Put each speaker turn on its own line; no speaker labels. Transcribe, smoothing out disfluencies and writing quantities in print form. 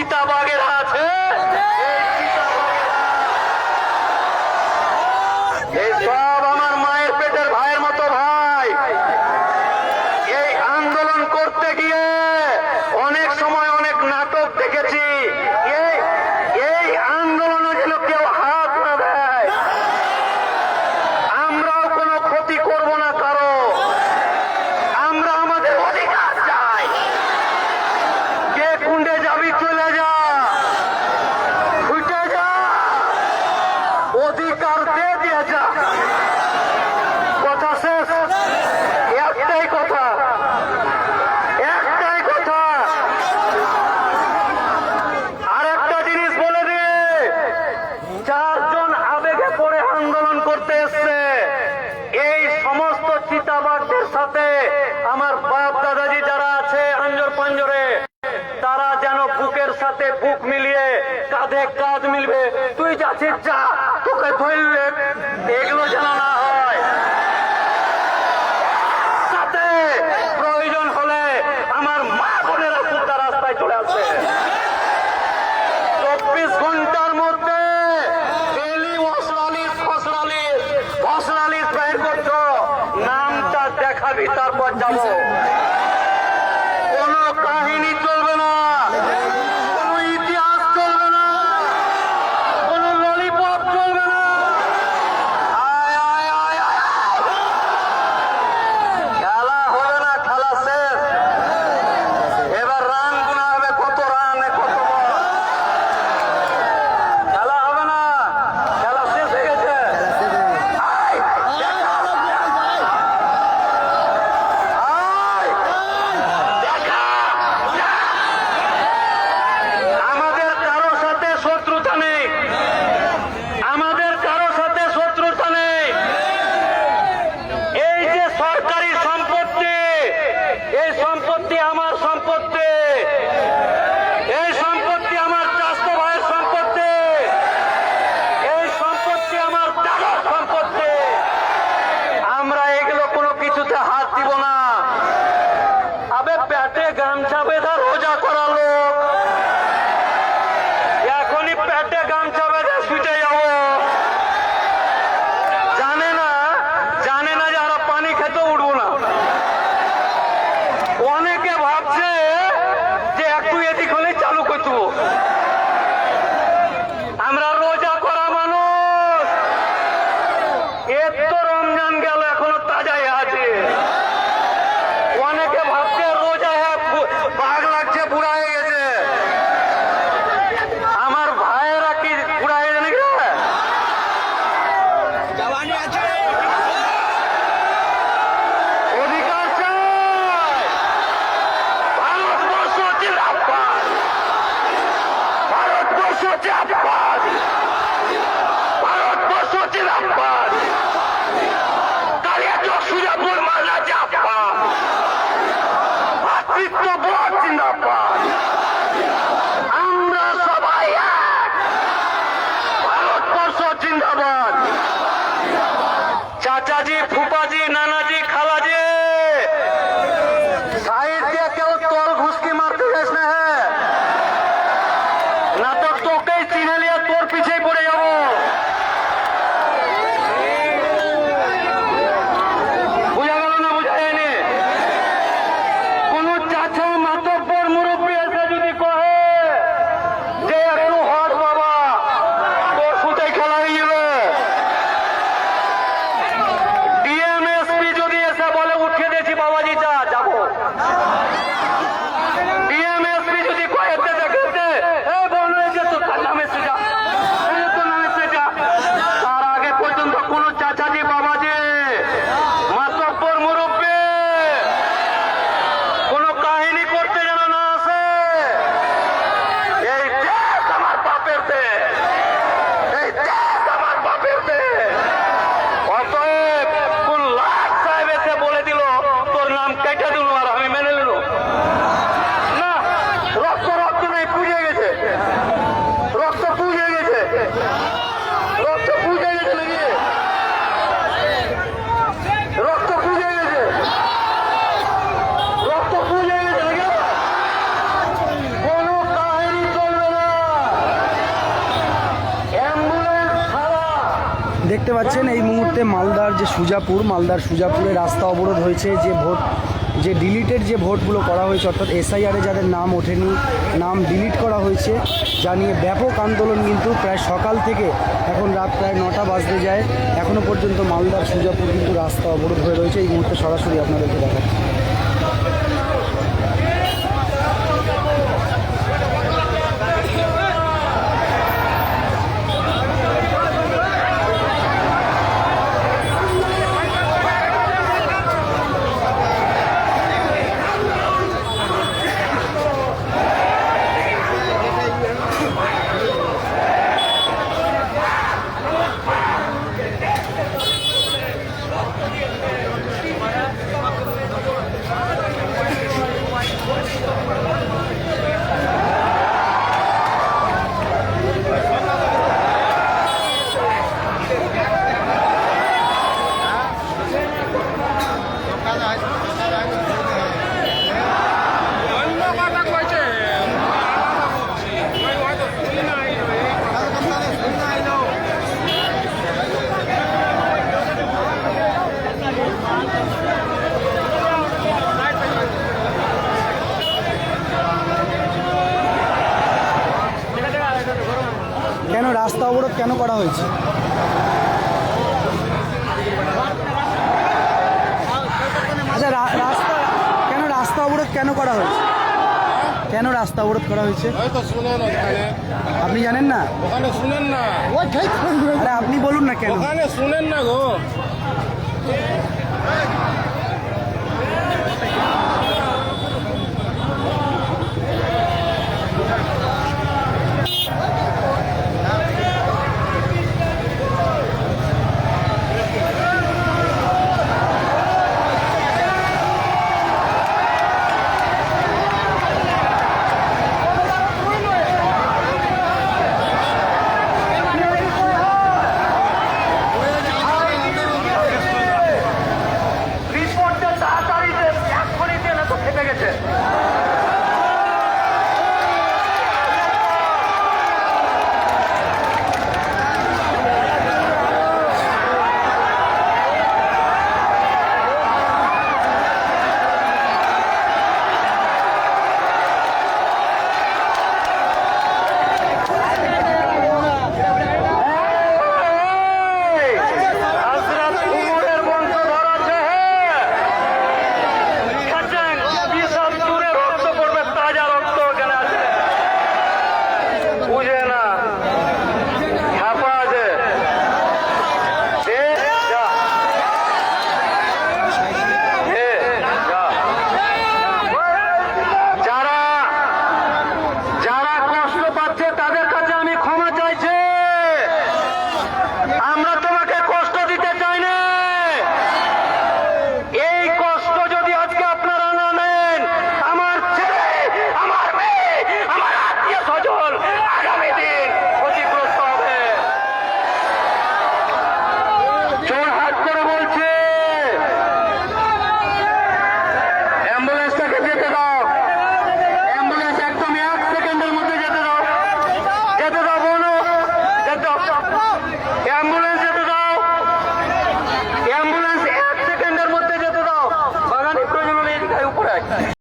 চিতাবাঘেরা আছে, এই সব আমার মায়ের পেটের ভাইয়ের মতো ভাই। এই আন্দোলন করতে গিয়ে অনেক সময় অনেক নাটক দেখেছি। এই আন্দোলনে যেন কেউ হাত না দেয়। আমরাও কোনো ক্ষতি করব না কারো, আমরা আমাদের অধিকার চাই। কে কুণ্ডে যাবি চলে যা, ছুটে যা, অধিকার দিয়ে যা। কথা শেষ। একটাই কথা, একটাই কথা। আর একটা জিনিস বলে দিয়ে, চারজন আবেগে পড়ে আন্দোলন করতে এসছে। এই সমস্ত চিতাবাঘদের সাথে আমার বাপ দাদাজি যারা আছে আঞ্জর পাঞ্জরে, তারা যেন বুকের সাথে বুক মিলিয়ে কাঁধে কাঁধ মিলবে, তুই যাচ্ছিস যা, তোকে ধরবে, এগুলো যেন না হয়। সাথে প্রয়োজন হলে আমার মা বোনেরা সুদ্ধা রাস্তায় চলে আসবে। 24 ঘন্টার মধ্যে ডেলি ফসলালিশ বের করছো, নামটা দেখাবি, তারপর যাবো। কোনো কাহিনী চলবে না, কোনো ইতিহাস চলবে না, কোনো ললিপপ চলবে না। আয় আয় আয় আয়, খেলা হবে না, খেলা শেষ। এবার রান গুনা হবে, কত রান, কত বল। খেলা হবে না, খেলা শেষ হয়ে গেছে। আয়, দেখা। আয়,
দেখতে পাচ্ছেন এই মুহূর্তে মালদার সুজাপুরে রাস্তা অবরোধ হয়েছে। যে ডিলিটেড যে ভোটগুলো করা হয়েছে, অর্থাৎ এসআইআরে যাদের নাম ওঠেনি, নাম ডিলিট করা হয়েছে, যা নিয়ে ব্যাপক আন্দোলন কিন্তু প্রায় সকাল থেকে এখন রাত প্রায় 9টা বাজতে যায়, এখনও পর্যন্ত মালদার সুজাপুর কিন্তু রাস্তা অবরোধ হয়ে রয়েছে। এই মুহূর্তে সরাসরি আপনাদেরকে দেখাচ্ছি। কেন রাস্তা অবরোধ কেন করা হয়েছে? আচ্ছা, রাস্তা অবরোধ কেন করা হয়েছে? কেন রাস্তা অবরোধ করা হয়েছে আপনি জানেন না?
ওখানে শুনেন না,
আরে আপনি বলুন না কেন?
ওখানে শুনেন না গো।